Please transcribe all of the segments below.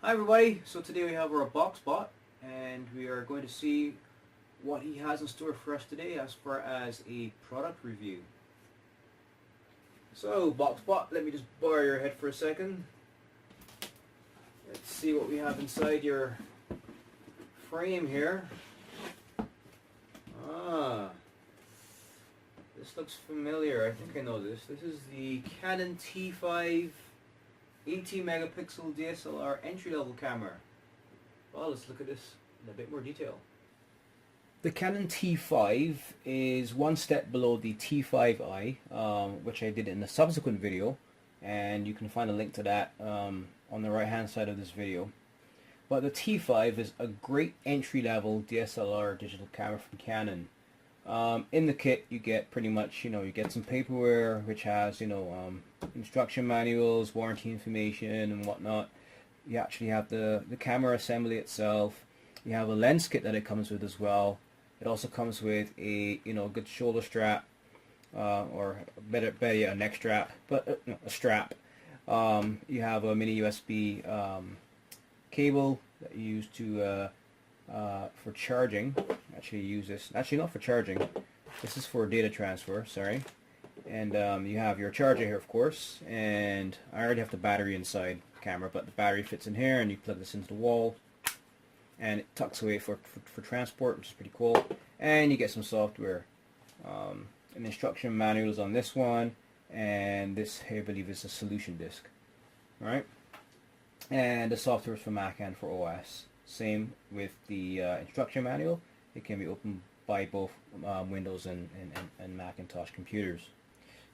Hi everybody, so today we have our box bot and we are going to see what he has in store for us today as far as a product review. So box bot, let me just borrow your head for a second. Let's see what we have inside your frame here. This looks familiar. I think I know this. This is the Canon T5 18 megapixel DSLR entry-level camera. Well, let's look at this in a bit more detail. The Canon T5 is one step below the T5i, which I did in a subsequent video, and you can find a link to that on the right hand side of this video. But the T5 is a great entry-level DSLR digital camera from Canon. In the kit you get pretty much, you get some paperware which has, instruction manuals, warranty information and whatnot. You actually have the camera assembly itself. You have a lens kit that it comes with as well. It also comes with a, good shoulder strap, or better yet, a neck strap, but no, a strap. You have a mini USB cable that you use to for charging. Actually use this, actually not for charging, this is for data transfer, sorry. And you have your charger here, of course, and I already have the battery inside the camera, but the battery fits in here and you plug this into the wall and it tucks away for transport, which is pretty cool. And you get some software, an instruction manuals on this one, and this here I believe is a solution disk. Alright, and the software is for Mac and for OS. Same with the instruction manual. It can be opened by both Windows and Macintosh computers.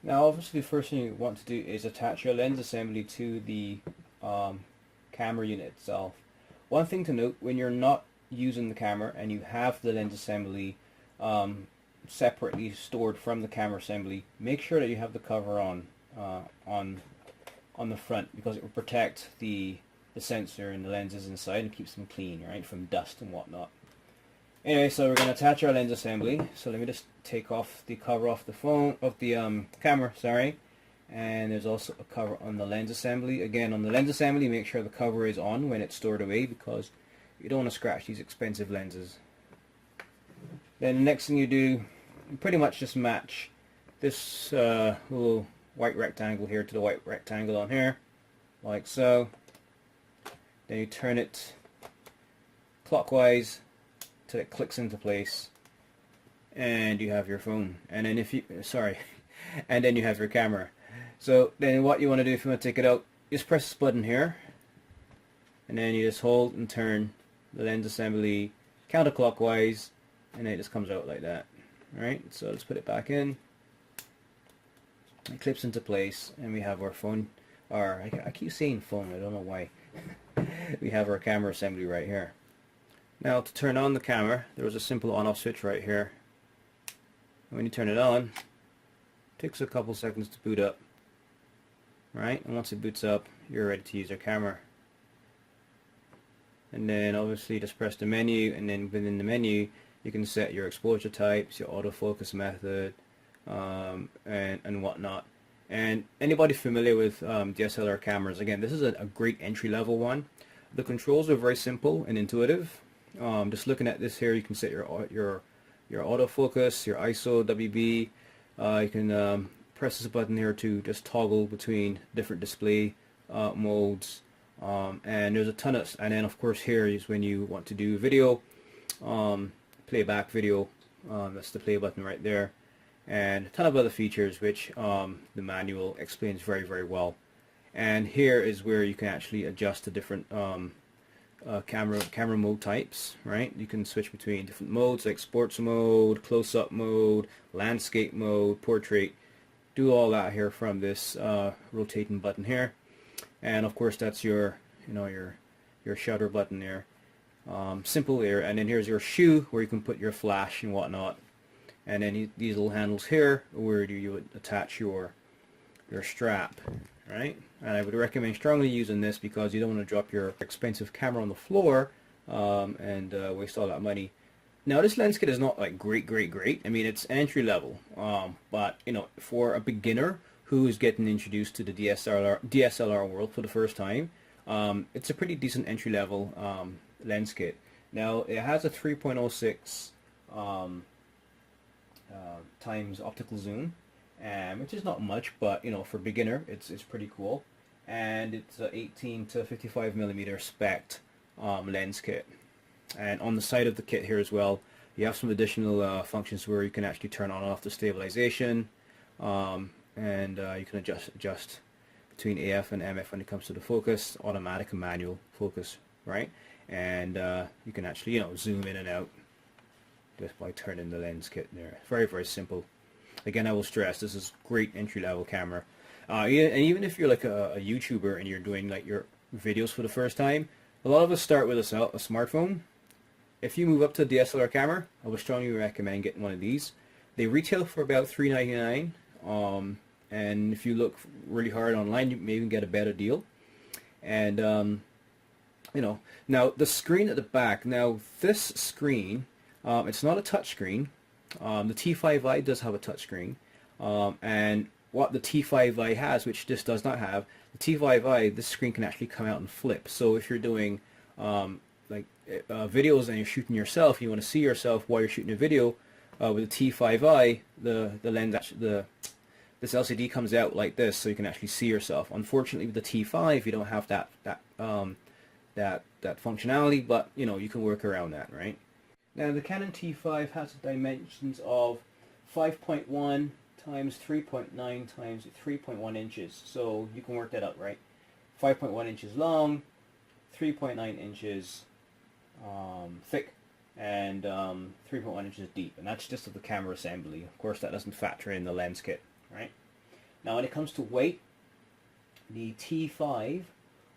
Now obviously the first thing you want to do is attach your lens assembly to the camera unit itself. One thing to note, when you're not using the camera and you have the lens assembly separately stored from the camera assembly, make sure that you have the cover on the front, because it will protect the sensor and the lenses inside and keeps them clean, right, from dust and whatnot. Anyway, so we're going to attach our lens assembly. So let me just take off the cover off the camera, sorry. And there's also a cover on the lens assembly. Again, on the lens assembly, make sure the cover is on when it's stored away, because you don't want to scratch these expensive lenses. Then the next thing you do, you pretty much just match this little white rectangle here to the white rectangle on here, like so. Then you turn it clockwise till it clicks into place, and you have your phone. And then and then you have your camera. So then what you want to do, if you want to take it out, just press this button here, and then you just hold and turn the lens assembly counterclockwise, and then it just comes out like that. Alright, so let's put it back in. It clips into place, and we have our phone, or I keep saying phone, I don't know why. We have our camera assembly right here. Now to turn on the camera, there was a simple on-off switch right here. And when you turn it on, it takes a couple seconds to boot up. Right, and once it boots up, you're ready to use your camera. And then obviously just press the menu, and then within the menu you can set your exposure types, your autofocus method, and whatnot. And anybody familiar with DSLR cameras, again, this is a great entry-level one. The controls are very simple and intuitive. Just looking at this here, you can set your autofocus, your ISO, WB. You can press this button here to just toggle between different display modes. And there's a ton of, and then of course here is when you want to do video, playback video. That's the play button right there. And a ton of other features which the manual explains very, very well. And here is where you can actually adjust the different camera mode types, right? You can switch between different modes like sports mode, close-up mode, landscape mode, portrait. Do all that here from this rotating button here. And of course that's your your shutter button there. Simple there. And then here's your shoe where you can put your flash and whatnot. And then these little handles here where you would attach your strap, right? And I would recommend strongly using this because you don't want to drop your expensive camera on the floor and waste all that money. Now this lens kit is not like great. I mean, it's entry level, but for a beginner who is getting introduced to the DSLR world for the first time, It's a pretty decent entry-level lens kit. Now it has a 3.06 times optical zoom, which is not much, but you know, for beginner, it's pretty cool. And it's a 18 to 55 millimeter spec lens kit. And on the side of the kit here as well, you have some additional functions where you can actually turn on and off the stabilization, and you can adjust between AF and MF when it comes to the focus, automatic and manual focus, right? And you can actually, you know, zoom in and out just by turning the lens kit there. Very, very simple. Again, I will stress, this is great entry-level camera. And even if you're like a YouTuber and you're doing like your videos for the first time, a lot of us start with a smartphone. If you move up to a DSLR camera, I would strongly recommend getting one of these. They retail for about $3.99, and if you look really hard online, you may even get a better deal. And you know, now the screen at the back. Now this screen, it's not a touch screen. The T5i does have a touch screen, and what the T5i has, which this does not have, the T5i, this screen can actually come out and flip. So if you're doing like videos and you're shooting yourself, you want to see yourself while you're shooting a video, with the T5i, the lens, this LCD comes out like this, so you can actually see yourself. Unfortunately, with the T5, you don't have that functionality, but you know, you can work around that, right? Now the Canon T5 has dimensions of 5.1 times 3.9 times 3.1 inches, so you can work that out, right? 5.1 inches long, 3.9 inches thick, and 3.1 inches deep, and that's just of the camera assembly. Of course, that doesn't factor in the lens kit, right? Now when it comes to weight, the T5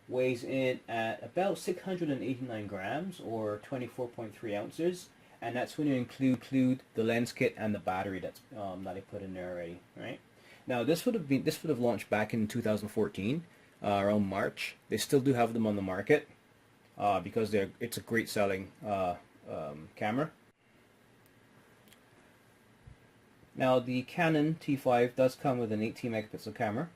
weighs in at about 689 grams or 24.3 ounces, and that's when you include the lens kit and the battery that I put in there already, right? Now this would have launched back in 2014, around March. They still do have them on the market because it's a great selling camera. Now the Canon T5 does come with an 18 megapixel camera,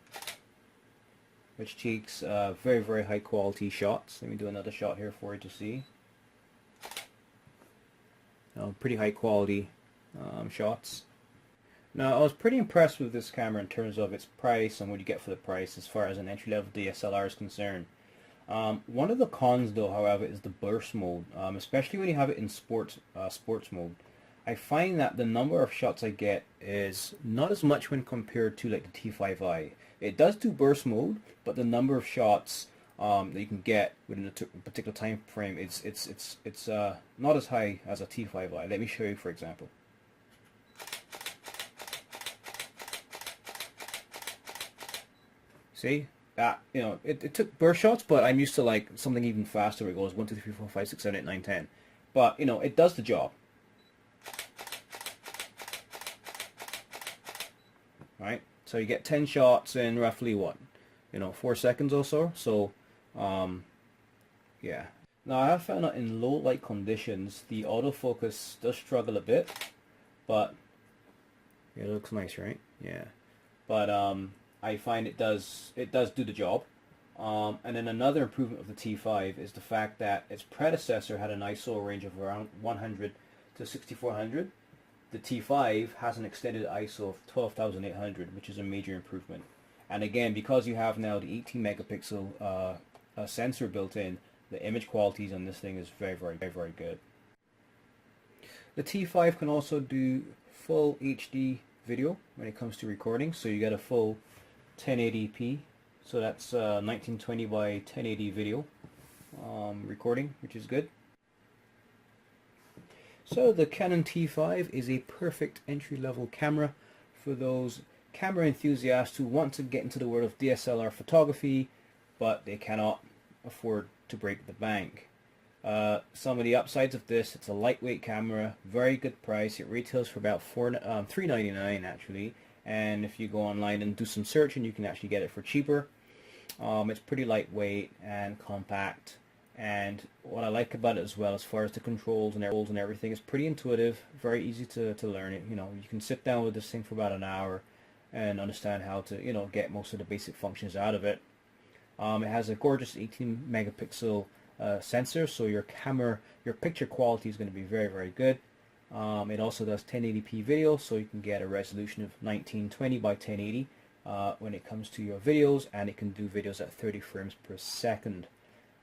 which takes very, very high quality shots. Let me do another shot here for you to see. Pretty high quality shots. Now I was pretty impressed with this camera in terms of its price and what you get for the price as far as an entry-level DSLR is concerned. One of the cons though, however, is the burst mode, especially when you have it in sports mode. I find that the number of shots I get is not as much when compared to like the T5i. It does do burst mode, but the number of shots that you can get within a particular time frame, it's not as high as a T5i. Let me show you, for example. See that, you know, it took burst shots, but I'm used to like something even faster. It goes 1, 2, 3, 4, 5, 6, 7, 8, 9, 10. But you know, it does the job. Right, so you get 10 shots in roughly what, 4 seconds or so. So yeah. Now I have found that in low light conditions the autofocus does struggle a bit, but it looks nice, right? Yeah, but I find it does do the job. And then another improvement of the T5 is the fact that its predecessor had an ISO range of around 100 to 6400. The T5 has an extended ISO of 12,800, which is a major improvement. And again, because you have now the 18 megapixel sensor built in, the image qualities on this thing is very, very, very, very good. The T5 can also do full HD video when it comes to recording, so you get a full 1080p, so that's 1920 by 1080 video recording, which is good. So the Canon T5 is a perfect entry-level camera for those camera enthusiasts who want to get into the world of DSLR photography, but they cannot afford to break the bank. Some of the upsides of this: it's a lightweight camera, very good price. It retails for about $3.99 actually, and if you go online and do some searching, you can actually get it for cheaper. It's pretty lightweight and compact. And what I like about it as well, as far as the controls and everything, is pretty intuitive, very easy to learn it. You can sit down with this thing for about an hour and understand how to, get most of the basic functions out of it. It has a gorgeous 18 megapixel sensor, so your picture quality is going to be very, very good. It also does 1080p video, so you can get a resolution of 1920 by 1080 when it comes to your videos, and it can do videos at 30 frames per second.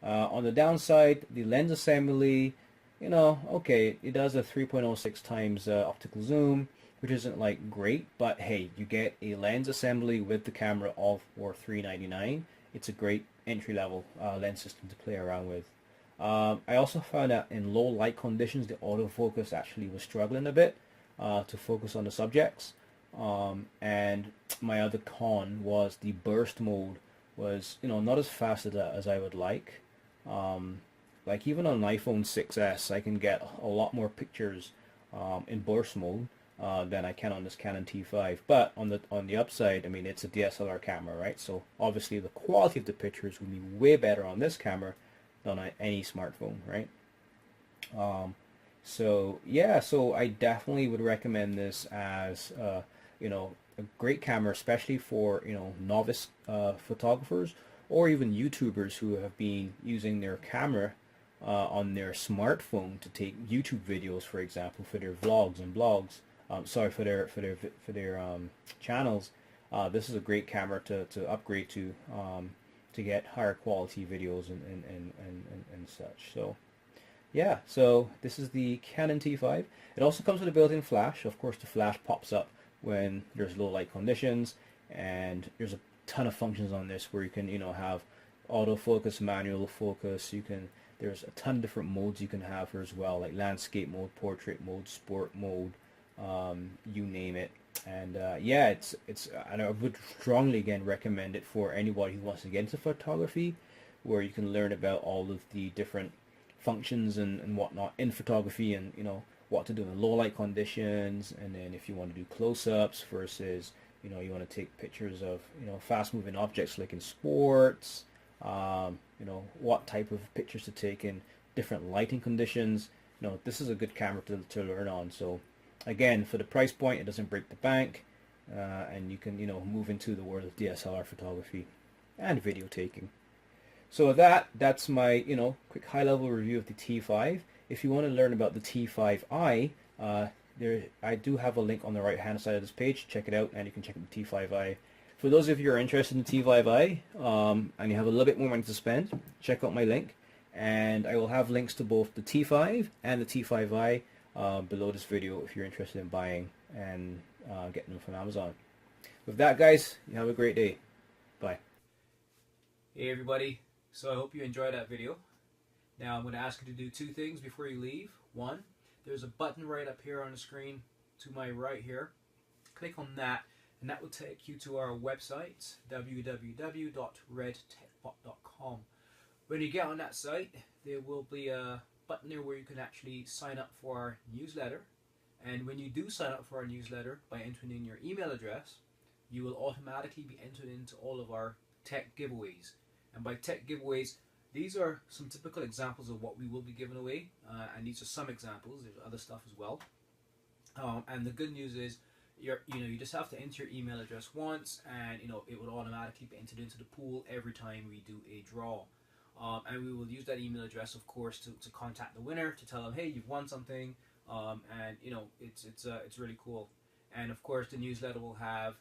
On the downside, the lens assembly, okay, it does a 3.06 times optical zoom, which isn't like great, but hey, you get a lens assembly with the camera all for $399. It's a great entry-level lens system to play around with. I also found that in low light conditions, the autofocus actually was struggling a bit to focus on the subjects. And my other con was the burst mode was, not as fast as I would like. Like even on an iPhone 6s, I can get a lot more pictures in burst mode than I can on this Canon T5. But on the upside, I mean, it's a DSLR camera, right? So obviously the quality of the pictures will be way better on this camera than on any smartphone, right? So yeah, so I definitely would recommend this as a great camera, especially for novice photographers or even YouTubers who have been using their camera on their smartphone to take YouTube videos, for example, for their vlogs and blogs. For their channels. This is a great camera to upgrade to get higher quality videos and such. So yeah, so this is the Canon T5. It also comes with a built-in flash. Of course, the flash pops up when there's low light conditions, and there's a ton of functions on this where you can have autofocus, manual focus. There's a ton of different modes you can have as well, like landscape mode, portrait mode, sport mode, you name it. And yeah, and I would strongly again recommend it for anybody who wants to get into photography, where you can learn about all of the different functions and whatnot in photography, and what to do in low light conditions, and then if you want to do close-ups versus you want to take pictures of fast moving objects like in sports, what type of pictures to take in different lighting conditions. This is a good camera to learn on. So again, for the price point, it doesn't break the bank, and you can move into the world of DSLR photography and video taking. So that's my quick high-level review of the T5. If you want to learn about the T5i, I do have a link on the right-hand side of this page. Check it out, and you can check out the T5i. For those of you who are interested in the T5i, and you have a little bit more money to spend, check out my link, and I will have links to both the T5 and the T5i below this video if you're interested in buying and getting them from Amazon. With that, guys, you have a great day. Bye. Hey everybody, so I hope you enjoyed that video. Now I'm going to ask you to do two things before you leave. One, there's a button right up here on the screen to my right here. Click on that, and that will take you to our website, www.redtechbot.com. When you get on that site, there will be a button there where you can actually sign up for our newsletter. And when you do sign up for our newsletter by entering in your email address, you will automatically be entered into all of our tech giveaways. And by tech giveaways, these are some typical examples of what we will be giving away, and these are some examples. There's other stuff as well. And the good news is, you just have to enter your email address once, and it will automatically be entered into the pool every time we do a draw. And we will use that email address, of course, to contact the winner, to tell them, hey, you've won something, and it's really cool. And of course, the newsletter will have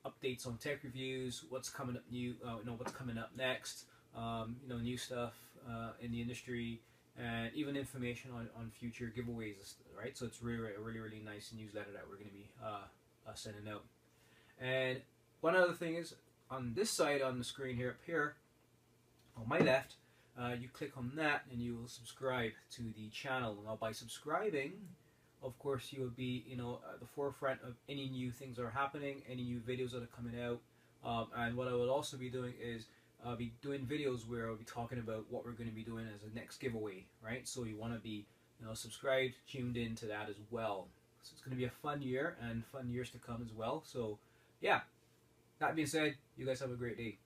updates on tech reviews, what's coming up new, what's coming up next, new stuff in the industry, and even information on future giveaways, right? So it's really nice newsletter that we're going to be sending out. And one other thing is, on this side on the screen here, up here on my left, you click on that and you will subscribe to the channel. Now by subscribing, of course, you will be at the forefront of any new things that are happening, any new videos that are coming out. And what I will also be doing is I'll be doing videos where I'll be talking about what we're going to be doing as a next giveaway, right? So you want to be subscribed, tuned in to that as well. So it's going to be a fun year and fun years to come as well. So yeah, that being said, you guys have a great day.